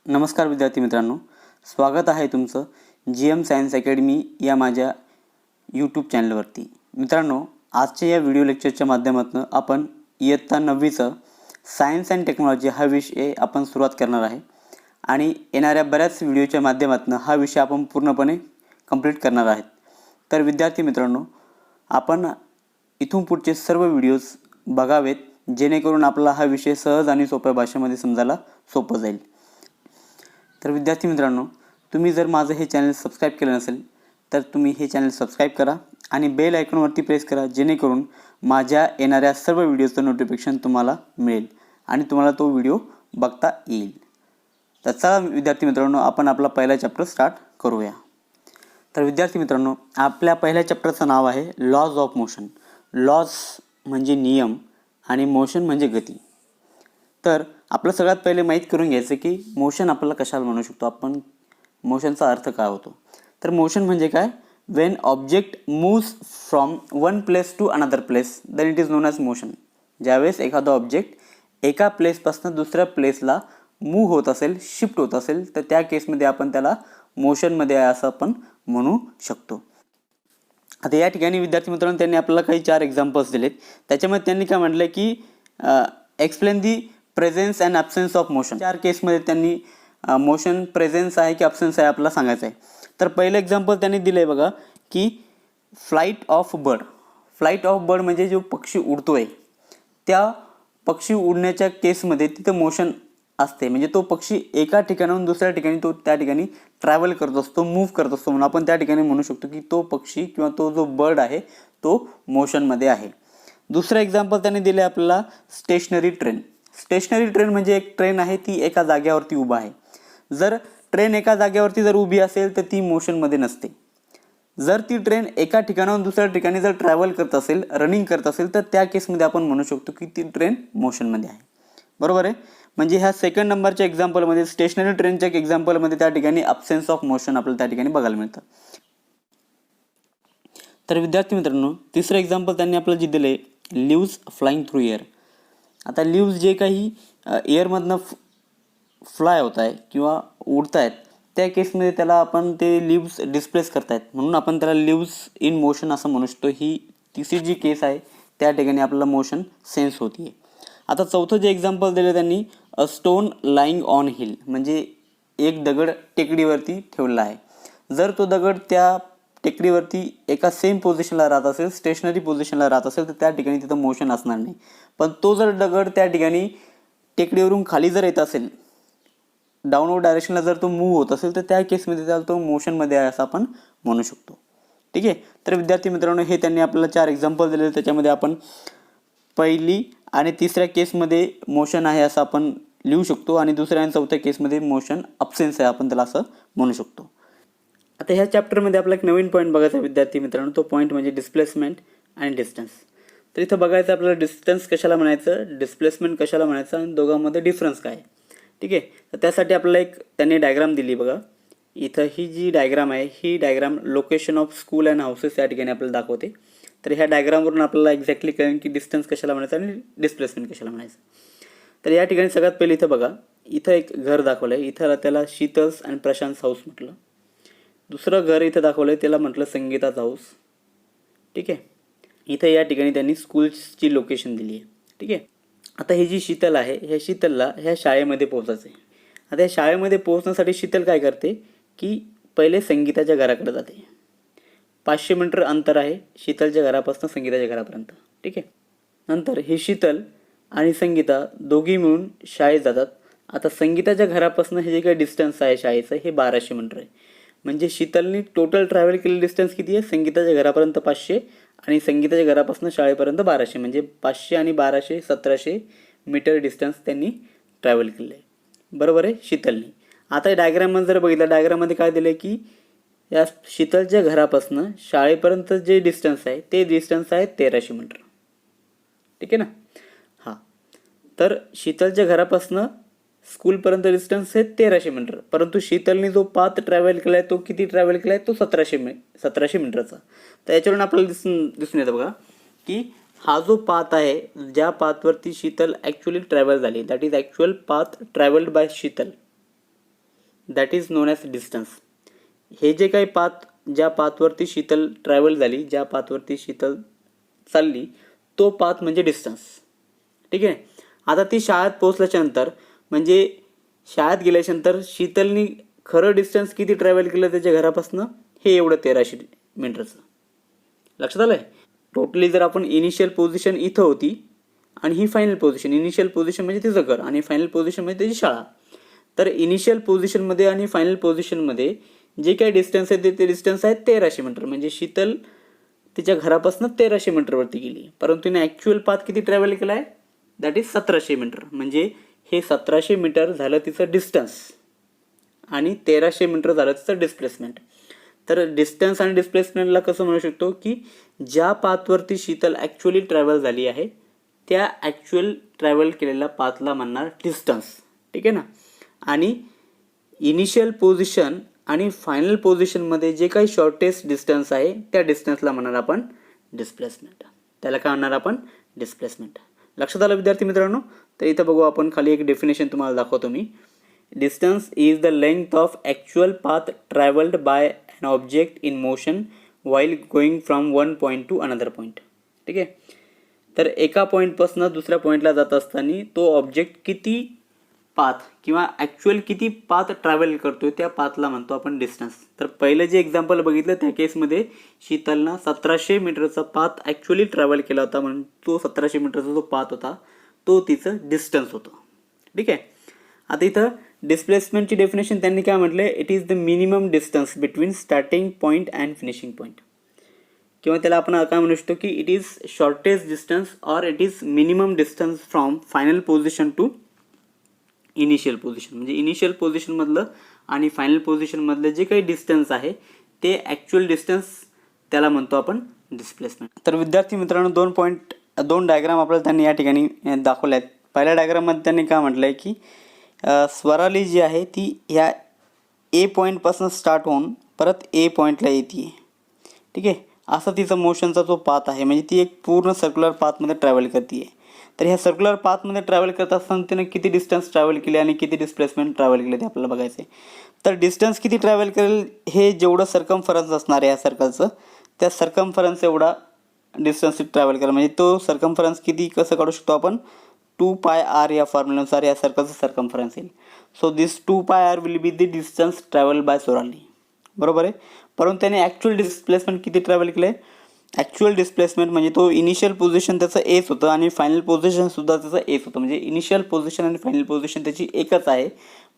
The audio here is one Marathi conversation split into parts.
नमस्कार विद्यार्थी मित्रांनो, स्वागत आहे तुमचं GM सायन्स अकॅडमी या माझ्या यूट्यूब चॅनलवरती. मित्रांनो, आजच्या या व्हिडिओ लेक्चरच्या माध्यमातून आपण इयत्ता 9वीचं सायन्स अँड टेक्नॉलॉजी हा विषय आपण सुरुवात करणार आहे आणि येणाऱ्या बऱ्याच व्हिडिओच्या माध्यमातून हा विषय आपण पूर्णपणे कंप्लीट करणार आहेत. तर विद्यार्थी मित्रांनो, आपण इथून पुढचे सर्व व्हिडिओज बघावेत जेणेकरून आपला हा विषय सहज आणि सोप्या भाषेमध्ये समजायला सोपं जाईल. तर विद्यार्थी मित्रांनो, तुम्ही जर माझं हे चॅनल सबस्क्राईब केलं नसेल तर तुम्ही हे चॅनल सबस्क्राईब करा आणि बेल आयकॉनवरती प्रेस करा जेणेकरून माझ्या येणाऱ्या सर्व व्हिडिओचं नोटिफिकेशन तुम्हाला मिळेल आणि तुम्हाला तो व्हिडिओ बघता येईल. तर चला विद्यार्थी मित्रांनो, आपण आपला पहिला चॅप्टर स्टार्ट करूया. तर विद्यार्थी मित्रांनो, आपल्या पहिल्या चॅप्टरचं नाव आहे लॉज ऑफ मोशन. लॉज म्हणजे नियम आणि मोशन म्हणजे गती. तर आपलं सगळ्यात पहिले माहीत करून घ्यायचं की मोशन आपल्याला कशाला म्हणू शकतो, आपण मोशनचा अर्थ काय होतो. तर मोशन म्हणजे काय, when object moves from one place to another place then it is known as motion. ज्यावेळेस एखादा ऑब्जेक्ट एका प्लेसपासून दुसऱ्या प्लेसला मूव्ह होत असेल, शिफ्ट होत असेल, तर त्या केसमध्ये आपण त्याला मोशनमध्ये आहे असं आपण म्हणू शकतो. आता या ठिकाणी विद्यार्थी मित्रांनो, त्यांनी आपल्याला काही 4 एक्झाम्पल्स दिलेत. त्याच्यामध्ये त्यांनी काय म्हटलं की explain the presence and absence of motion. 4 केसमध्ये त्यांनी मोशन प्रेझेन्स आहे की ॲब्सेन्स आहे आपल्याला सांगायचं आहे. तर पहिलं एक्झाम्पल त्यांनी दिलं आहे बघा की flight of bird. Flight of bird म्हणजे जो पक्षी उडतो आहे, त्या पक्षी उडण्याच्या केसमध्ये तिथं मोशन असते. म्हणजे तो पक्षी एका ठिकाणाहून दुसऱ्या ठिकाणी तो त्या ठिकाणी ट्रॅव्हल करत असतो, मूव्ह करत असतो, म्हणून आपण त्या ठिकाणी म्हणू शकतो की तो पक्षी किंवा तो जो बर्ड आहे तो मोशनमध्ये आहे. दुसरं एक्झाम्पल त्यांनी दिलं आहे आपल्याला स्टेशनरी ट्रेन. स्टेशनरी ट्रेन म्हणजे एक ट्रेन आहे, ती एका जागेवरती उभा आहे. जर ट्रेन एका जागेवरती जर उभी असेल तर ती मोशनमध्ये नसते. जर ती ट्रेन एका ठिकाणाहून दुसऱ्या ठिकाणी जर ट्रॅव्हल करत असेल, रनिंग करत असेल, तर त्या केसमध्ये आपण म्हणू शकतो की ती ट्रेन मोशनमध्ये आहे. बरोबर आहे. म्हणजे ह्या सेकंड नंबरच्या एक्झाम्पलमध्ये, स्टेशनरी ट्रेनच्या एक्झाम्पलमध्ये त्या ठिकाणी ॲब्सेन्स ऑफ मोशन आपल्याला त्या ठिकाणी बघायला मिळतं. तर विद्यार्थी मित्रांनो, तिसरं एक्झाम्पल त्यांनी आपल्याला जे दिलं आहे लिव्ज फ्लाईंग थ्रू एअर. आता लिव्ज जे काही एअरमधनं फ्लाय होत आहे किंवा उडत आहेत, त्या केसमध्ये त्याला आपण ते लिव्ज डिस्प्लेस करतायत म्हणून आपण त्याला लिव्ज इन मोशन असं म्हणू शकतो. ही तिसरी जी केस आहे त्या ठिकाणी आपल्याला मोशन सेन्स होती आहे. आता चौथं जे एक्झाम्पल दिलं त्यांनी a stone lying on hill. म्हणजे एक दगड टेकडीवरती ठेवला आहे. जर तो दगड त्या टेकडीवरती एका सेम पोझिशनला राहत असेल, स्टेशनरी पोझिशनला राहत असेल, तर त्या ठिकाणी तिथं मोशन असणार नाही. पण तो जर दगड त्या ठिकाणी टेकडीवरून खाली जर येत असेल, डाऊनवर्ड डायरेक्शनला जर तो मूव्ह होत असेल, तर त्या केसमध्ये त्याला तो मोशनमध्ये आहे असं आपण म्हणू शकतो. ठीक आहे. तर विद्यार्थी मित्रांनो, हे त्यांनी आपल्याला 4 एक्झाम्पल दिले. त्याच्यामध्ये आपण पहिली आणि तिसऱ्या केसमध्ये मोशन आहे असं आपण लिहू शकतो आणि दुसऱ्या आणि चौथ्या केसमध्ये मोशन ॲब्सेन्स आहे आपण त्याला असं म्हणू शकतो. आता ह्या चॅप्टरमध्ये आपला एक नवीन पॉईंट बघायचा विद्यार्थी मित्रांनो, तो पॉईंट म्हणजे डिस्प्लेसमेंट आणि डिस्टन्स. तर इथं बघायचं आपल्याला डिस्टन्स कशाला म्हणायचं, डिस्प्लेसमेंट कशाला म्हणायचं आणि दोघांमध्ये डिफरन्स काय. ठीक आहे. तर त्यासाठी आपल्याला एक त्यांनी डायग्राम दिली बघा. इथं ही जी डायग्राम आहे, ही diagram location of school and houses या ठिकाणी आपल्याला दाखवते. तर ह्या डायग्रामवरून आपल्याला एक्झॅक्टली कळेल की डिस्टन्स कशाला म्हणायचं आणि डिस्प्लेसमेंट कशाला म्हणायचं. तर या ठिकाणी सगळ्यात पहिले इथं बघा, इथं एक घर दाखवलं आहे. इथं त्याला शीतल्स आणि प्रशांत हाऊस म्हटलं. दुसरं घर इथं दाखवलं आहे, त्याला म्हटलं संगीताचा हाऊस. ठीक आहे. इथं या ठिकाणी त्यांनी स्कूलची लोकेशन दिली आहे. ठीक आहे. आता ही जी शीतल आहे, ह्या शीतलला ह्या शाळेमध्ये पोहोचायचं आहे. आता या शाळेमध्ये पोहोचण्यासाठी शीतल काय करते की पहिले संगीताच्या घराकडे जाते. 500 मीटर अंतर आहे शीतलच्या घरापासून संगीताच्या घरापर्यंत. ठीक आहे. नंतर हे शीतल आणि संगीता दोघी मिळून शाळेत जातात. आता संगीताच्या घरापासून हे जे काही डिस्टन्स आहे शाळेचं, हे 1200 मीटर आहे. म्हणजे शीतलने टोटल ट्रॅव्हल केलेलं डिस्टन्स किती आहे, संगीताच्या घरापर्यंत 500 आणि संगीताच्या घरापासून शाळेपर्यंत 1200. म्हणजे 500 आणि 1200 1700 मीटर डिस्टन्स त्यांनी ट्रॅव्हल केलं आहे. बरोबर आहे, शीतलने. आता डायग्राममध्ये जर बघितलं, डायग्राममध्ये काय दिलं आहे की या शीतलच्या घरापासून शाळेपर्यंत जे डिस्टन्स आहे ते डिस्टन्स आहे 1300 मीटर. ठीक आहे ना. हां, तर शीतलच्या घरापासून स्कूलपर्यंत डिस्टन्स आहे 1300 मीटर, परंतु शीतलने जो पाथ ट्रॅव्हल केला आहे तो किती ट्रॅव्हल केला आहे, तो 1700 मीटरचा. तर याच्यावरून आपल्याला दिसून येतं बघा की हा जो पाथ आहे, ज्या पाथवरती शीतल ॲक्च्युअली ट्रॅव्हल झाली, that is actual path travelled by Sheetal. That is known as distance. हे जे काही पाथ, ज्या पाथवरती शीतल ट्रॅव्हल झाली, ज्या पाथवरती शीतल चालली, तो पाथ म्हणजे डिस्टन्स. ठीक आहे. आता ती शाळेत पोहोचल्याच्या नंतर, म्हणजे शाळेत गेल्याच्यानंतर शीतलनी खरं डिस्टन्स किती ट्रॅव्हल केलं त्याच्या घरापासून, हे एवढं 1300 मीटरचं. लक्षात आलं आहे. टोटली जर आपण इनिशियल पोझिशन इथं होती आणि ही फायनल पोझिशन, इनिशियल पोझिशन म्हणजे तिचं घर आणि फायनल पोझिशन म्हणजे त्याची शाळा. तर इनिशियल पोझिशनमध्ये आणि फायनल पोझिशनमध्ये जे काही डिस्टन्स आहे ते डिस्टन्स आहे 1300 मीटर. म्हणजे शीतल तिच्या घरापासून 1300 मीटरवरती गेली, परंतु तिने ॲक्च्युअल पाथ किती ट्रॅव्हल केला आहे, दॅट इज 1700 मीटर. म्हणजे हे 1700 मीटर झालं तिचं डिस्टन्स आणि 1300 मीटर झालं तिचं डिस्प्लेसमेंट. तर डिस्टन्स आणि डिस्प्लेसमेंटला कसं म्हणू शकतो की ज्या पाथवरती शीतल ॲक्च्युअली ट्रॅव्हल झाली आहे त्या ॲक्च्युअल ट्रॅव्हल केलेल्या पाथला म्हणणार डिस्टन्स. ठीक आहे ना. आणि इनिशियल पोझिशन आणि फायनल पोझिशनमध्ये जे काही शॉर्टेस्ट डिस्टन्स आहे त्या डिस्टन्सला म्हणणार आपण डिस्प्लेसमेंट. त्याला काय म्हणणार आपण, डिस्प्लेसमेंट. लक्षात आलं विद्यार्थी मित्रांनो. तर इथं बघू आपण, खाली एक डेफिनेशन तुम्हाला दाखवतो मी. Distance is the length of actual path travelled by an object in motion while going from one point to another point. ठीक आहे. तर एका पॉईंटपासून दुसऱ्या पॉईंटला जात असताना तो ऑब्जेक्ट किती पाथ किंवा ॲक्च्युअल किती पाथ ट्रॅव्हल करतोय त्या पाथला म्हणतो आपण डिस्टन्स. तर पहिलं जे एक्झाम्पल बघितलं त्या केसमध्ये शीतलनं 1700 मीटरचा पाथ ॲक्च्युअली ट्रॅव्हल केला होता, म्हणून तो 1700 मीटरचा जो पाथ होता तो तिचं डिस्टन्स होतं. ठीक आहे. आता इथं डिस्प्लेसमेंटची डेफिनेशन त्यांनी काय म्हटलं, it is the minimum distance between starting point and finishing point. किंवा त्याला आपण काय म्हणू शकतो की it is shortest distance or it is minimum distance from final position to initial position. म्हणजे इनिशियल पोझिशनमधलं आणि फायनल पोझिशनमधलं जे काही डिस्टन्स आहे ते ॲक्च्युअल डिस्टन्स, त्याला म्हणतो आपण डिस्प्लेसमेंट. तर विद्यार्थी मित्रांनो, दोन डायग्राम आपल्याला त्यांनी या ठिकाणी दाखवल्या आहेत. पहिल्या डायग्राममध्ये त्यांनी काय म्हटलं आहे की स्वराली जी आहे ती ह्या ए पॉईंटपासून स्टार्ट होऊन परत ए पॉईंटला येते. ठीक आहे. असा तिचा मोशनचा जो पाथ आहे, म्हणजे ती एक पूर्ण सर्क्युलर पाथमध्ये ट्रॅव्हल करते आहे. तर ह्या सर्क्युलर पाथमध्ये ट्रॅव्हल करत असताना तिने किती डिस्टन्स ट्रॅव्हल केले आणि किती डिस्प्लेसमेंट ट्रॅव्हल केले ते आपल्याला बघायचं आहे. तर डिस्टन्स किती ट्रॅव्हल करेल, हे जेवढं सर्कमफरन्स असणार आहे या सर्कलचं, त्या सर्कमफरन्स एवढा डिस्टन्स ट्रॅव्हल करेल. म्हणजे तो सर्कमफरन्स किती, कसं काढू शकतो आपण, 2πr या फॉर्म्युल्यानुसार या सर्कलचं सर्कमफरन्स येईल. So this 2πr will be the distance travel by Sorali. बरोबर आहे. परंतु त्याने ॲक्च्युअल डिस्प्लेसमेंट किती ट्रॅव्हल केलं आहे, ॲक्च्युअल डिस्प्लेसमेंट म्हणजे तो इनिशियल पोझिशन त्याचं एच होतं आणि फायनल पोझिशनसुद्धा त्याचं एच होतं. म्हणजे इनिशियल पोझिशन आणि फायनल पोझिशन त्याची एकच आहे,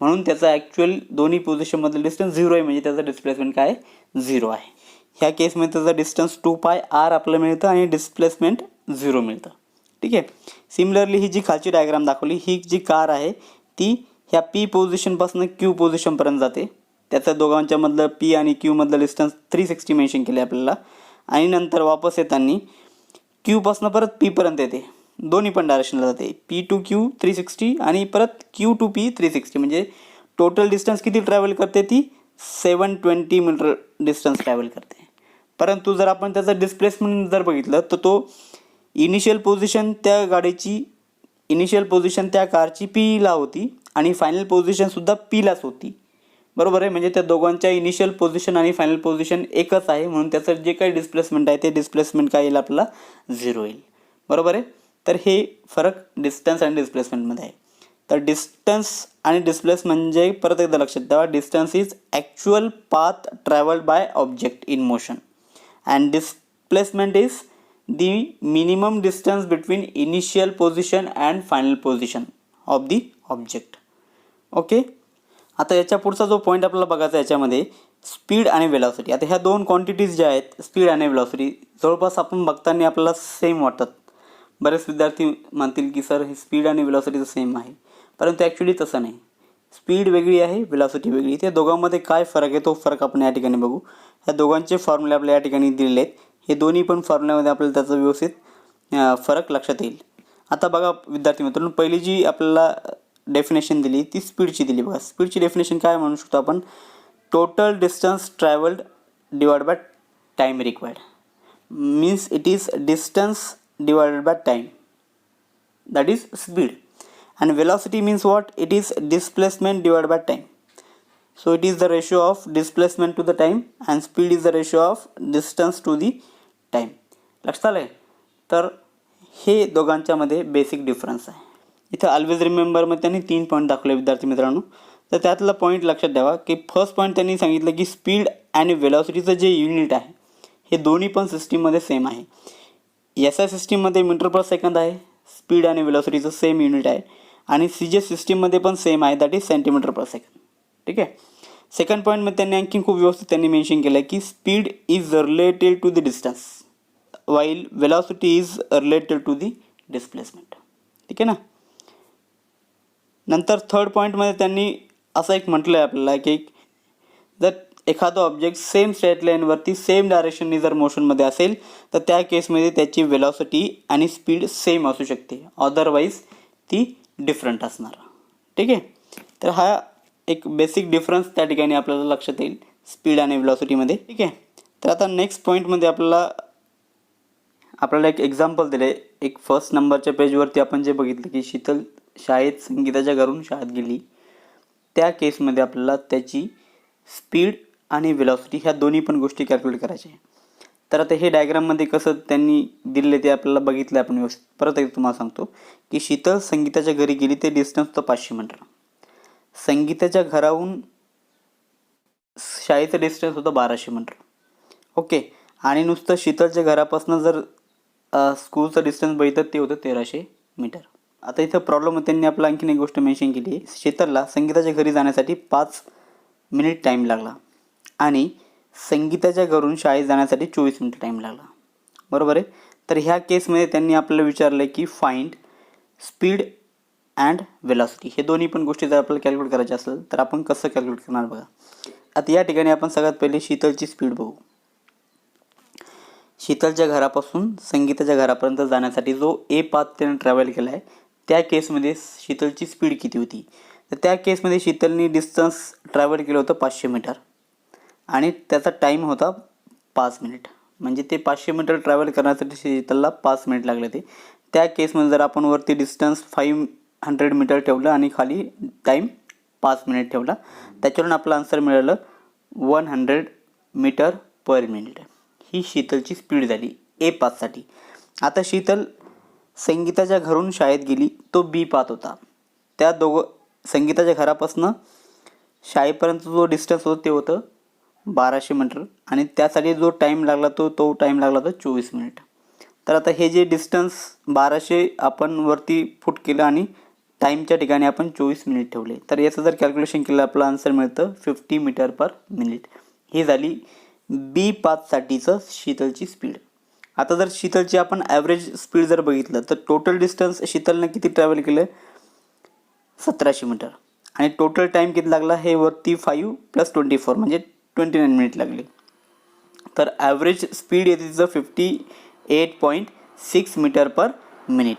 म्हणून त्याचा ॲक्च्युअल दोन्ही पोझिशनमधलं डिस्टन्स 0 आहे. म्हणजे त्याचं डिस्प्लेसमेंट काय, 0 आहे. ह्या केसमध्ये त्याचा डिस्टन्स 2πr आपल्याला मिळतं आणि डिस्प्लेसमेंट 0 मिळतं. ठीक आहे. सिमिलरली ही जी खालची डायग्राम दाखवली, ही जी कार आहे ती ह्या पी पोझिशनपासून क्यू पोझिशनपर्यंत जाते. त्याच्या दोघांच्या मधलं पी आणि क्यू मधलं डिस्टन्स 360 मेन्शन केले आपल्याला. आणि नंतर वापस येताना क्यूपासून परत पीपर्यंत येते, दोन्ही पण डायरेक्शनला जाते. पी टू क्यू 360 आणि परत क्यू टू पी 360. म्हणजे टोटल डिस्टन्स किती ट्रॅव्हल करते, ती 720 मीटर डिस्टन्स ट्रॅव्हल करते. परंतु जर आपण त्याचं डिस्प्लेसमेंट जर बघितलं तर तो इनिशियल पोझिशन त्या कारची पीला होती आणि फायनल पोझिशनसुद्धा पीलाच होती. बरोबर आहे. म्हणजे त्या दोघांच्या इनिशियल पोझिशन आणि फायनल पोझिशन एकच आहे, म्हणून त्याचं जे काही डिस्प्लेसमेंट आहे ते डिस्प्लेसमेंट काय येईल आपल्याला, 0 येईल. बरोबर आहे. तर हे फरक डिस्टन्स आणि डिस्प्लेसमेंटमध्ये आहे. तर डिस्टन्स आणि डिस्प्लेस म्हणजे परत एकदा लक्षात ठेवा, distance is actual path travelled by object in motion and displacement is the minimum distance between initial position and final position of the object. Okay. आता याच्या पुढचा जो पॉईंट आपल्याला बघायचा आहे याच्यामध्ये स्पीड आणि वेलॉसिटी. आता ह्या दोन क्वांटिटीज ज्या आहेत, स्पीड आणि वेलॉसिटी, जवळपास आपण बघताना आपल्याला सेम वाटतात. बरेच विद्यार्थी म्हणतील की सर हे स्पीड आणि वेलॉसिटी सेम आहे, परंतु ॲक्च्युली तसं नाही. स्पीड वेगळी आहे, वेलॉसिटी वेगळी. त्या दोघांमध्ये काय फरक आहे तो फरक आपण या ठिकाणी बघू. ह्या दोघांचे फॉर्म्युले आपल्या या ठिकाणी दिलेले आहेत. हे दोन्ही पण फॉर्म्युल्यामध्ये आपल्याला त्याचा व्यवस्थित फरक लक्षात येईल. आता बघा विद्यार्थी मित्रांनो, पहिली जी आपल्याला डेफिनेशन दिली ती स्पीडची दिली. बघा स्पीडची डेफिनेशन काय म्हणू शकतो आपण, total distance travelled divide by time required. Means it is distance divided by time, that is speed. And velocity means what? It is displacement divided by time. So it is the ratio of displacement to the time and speed is the ratio of distance to the time. लक्षात आलं आहे. तर हे दोघांच्यामध्ये बेसिक डिफरन्स आहे. इथं ऑलवेज रिमेंबरमध्ये त्यांनी 3 पॉईंट दाखवले विद्यार्थी मित्रांनो. तर त्यातला पॉईंट लक्षात ठेवा की फर्स्ट पॉईंट त्यांनी सांगितलं की स्पीड आणि वेलॉसिटीचं जे युनिट आहे हे दोन्ही पण सिस्टीममध्ये सेम आहे. एस आय सिस्टीममध्ये मीटर पर सेकंद आहे, स्पीड आणि वेलॉसिटीचं सेम युनिट आहे. आणि सी जे सिस्टीममध्ये पण सेम आहे, that is centimetre per second. ठीक आहे. सेकंड पॉईंटमध्ये त्यांनी आणखी खूप व्यवस्थित त्यांनी मेन्शन केलं आहे की speed is related to the distance while velocity is related to the displacement. ठीक आहे ना. नंतर थर्ड पॉईंटमध्ये त्यांनी असं एक म्हटलं आहे आपल्याला की जर एखादं ऑब्जेक्ट सेम स्ट्रेट लाईनवरती सेम डायरेक्शननी जर मोशनमध्ये असेल तर त्या केसमध्ये त्याची वेलॉसिटी आणि स्पीड सेम असू शकते, अदरवाईज ती डिफरंट असणार. ठीक आहे. तर हा एक बेसिक डिफरन्स त्या ठिकाणी आपल्याला लक्षात येईल स्पीड आणि वेलॉसिटीमध्ये. ठीक आहे. तर आता नेक्स्ट पॉईंटमध्ये आपल्याला एक एक्झाम्पल दिलं आहे. एक फर्स्ट नंबरच्या पेजवरती आपण जे बघितलं की शीतल शाळेत संगीताच्या घरून शाळेत गेली, त्या केसमध्ये आपल्याला त्याची स्पीड आणि वेलॉसिटी ह्या दोन्ही पण गोष्टी कॅल्क्युलेट करायच्या आहे. तर आता हे डायग्राममध्ये कसं त्यांनी दिलेले ते आपल्याला बघितलं आपण व्यवस्थित. परत एकदा तुम्हाला सांगतो की शीतल संगीताच्या घरी गेली, ते डिस्टन्स होतं 500 मीटर. संगीताच्या घराहून शाळेचं डिस्टन्स होतं 1200 मीटर. ओके. आणि नुसतं शीतलच्या घरापासून जर स्कूलचं डिस्टन्स बघितलं ते होतं 1300 मीटर. आता इथं प्रॉब्लेम त्यांनी आपला आणखीन एक गोष्ट मेन्शन केली आहे. शीतलला संगीताच्या घरी जाण्यासाठी 5 मिनिट टाईम लागला आणि संगीताच्या घरून शाळेत जाण्यासाठी 24 मिनिट टाईम लागला. बरोबर आहे. तर ह्या केसमध्ये त्यांनी आपल्याला विचारलं आहे की फाइंड स्पीड अँड वेलॉसिटी. हे दोन्ही पण गोष्टी जर आपल्याला कॅल्क्युलेट करायच्या असेल तर आपण कसं कॅल्क्युलेट करणार बघा. आता या ठिकाणी आपण सगळ्यात पहिले शीतलची स्पीड बघू. शीतलच्या घरापासून संगीताच्या घरापर्यंत जाण्यासाठी जो ए पाथ त्याने ट्रॅव्हल केला आहे त्या केसमध्ये शीतलची स्पीड किती होती. तर त्या केसमध्ये शीतलनी डिस्टन्स ट्रॅव्हल केलं होतं 500 मीटर आणि त्याचा टाईम होता 5 मिनिट. म्हणजे ते 500 मीटर ट्रॅव्हल करण्यासाठी शीतलला 5 मिनिट लागले होते. त्या केसमध्ये जर आपण वरती डिस्टन्स 500 मीटर ठेवलं आणि खाली टाईम 5 मिनिट ठेवला, त्याच्यावरून आपलं आन्सर मिळालं 100 मीटर पर मिनिट. ही शीतलची स्पीड झाली ए पाथसाठी. आता शीतल संगीताच्या घरून शाळेत गेली, तो बी पाथ होता. त्या संगीताच्या घरापासून शाळेपर्यंत जो डिस्टन्स होता ते होतं 1200 मीटर आणि त्यासाठी जो टाईम लागला तो टाईम लागला होता 24 मिनिट. तर आता हे जे डिस्टन्स 1200 आपण वरती फुट केलं आणि टाईमच्या ठिकाणी आपण 24 मिनिट ठेवले, तर याचं जर कॅल्क्युलेशन केलं आपलं आन्सर मिळतं 50 मीटर पर मिनिट. ही झाली बी पाथसाठीचं शीतलची स्पीड. आता जर शीतलची आपण ॲव्हरेज स्पीड जर बघितलं तर टोटल डिस्टन्स शीतलनं किती ट्रॅव्हल केलं 1700 मीटर आणि टोटल टाईम किती लागला हे वरती 5 + 24 म्हणजे 29 मिनिट लागले. तर ॲव्हरेज स्पीड येते तिचं 58.6 मीटर पर मिनिट.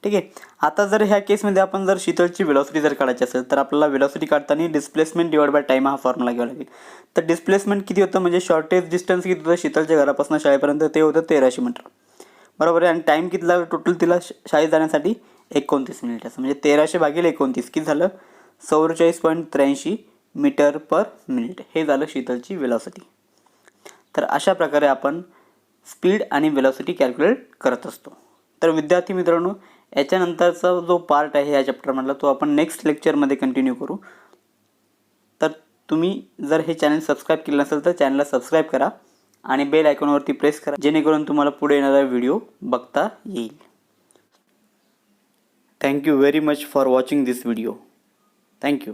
ठीक आहे. आता जर ह्या केसमध्ये आपण जर शीतलची वेलॉसिटी जर काढायची असेल तर आपल्याला वेलॉसिटी काढताना डिस्प्लेसमेंट डिवाइड बाय टाईम हा फॉर्म्युला घ्यावा लागेल. तर डिस्प्लेसमेंट किती होतं म्हणजे शॉर्टेज डिस्टन्स किती होतं शीतलच्या घरापासून शाळेपर्यंत ते होतं 1300 मीटर. बरोबर आहे. आणि टाईम किती लागला टोटल तिला शाळेत जाण्यासाठी 29 मिनिट. असं म्हणजे 1300 भागिले 29 किती झालं 44.83 मीटर पर मिनिट. हे झालं शीतलची वेलॉसिटी. तर अशा प्रकारे आपण स्पीड आणि वेलॉसिटी कॅल्क्युलेट करत असतो. तर विद्यार्थी मित्रांनो, याच्यानंतरचा जो पार्ट आहे या चॅप्टरमधला तो आपण नेक्स्ट लेक्चरमध्ये कंटिन्यू करू. तर तुम्ही जर हे चॅनल सबस्क्राईब केलं नसेल तर चॅनलला सबस्क्राईब करा आणि बेल आयकॉनवरती प्रेस करा जेणेकरून तुम्हाला पुढे येणारा व्हिडिओ बघता येईल. Thank you very much for watching this video. Thank you.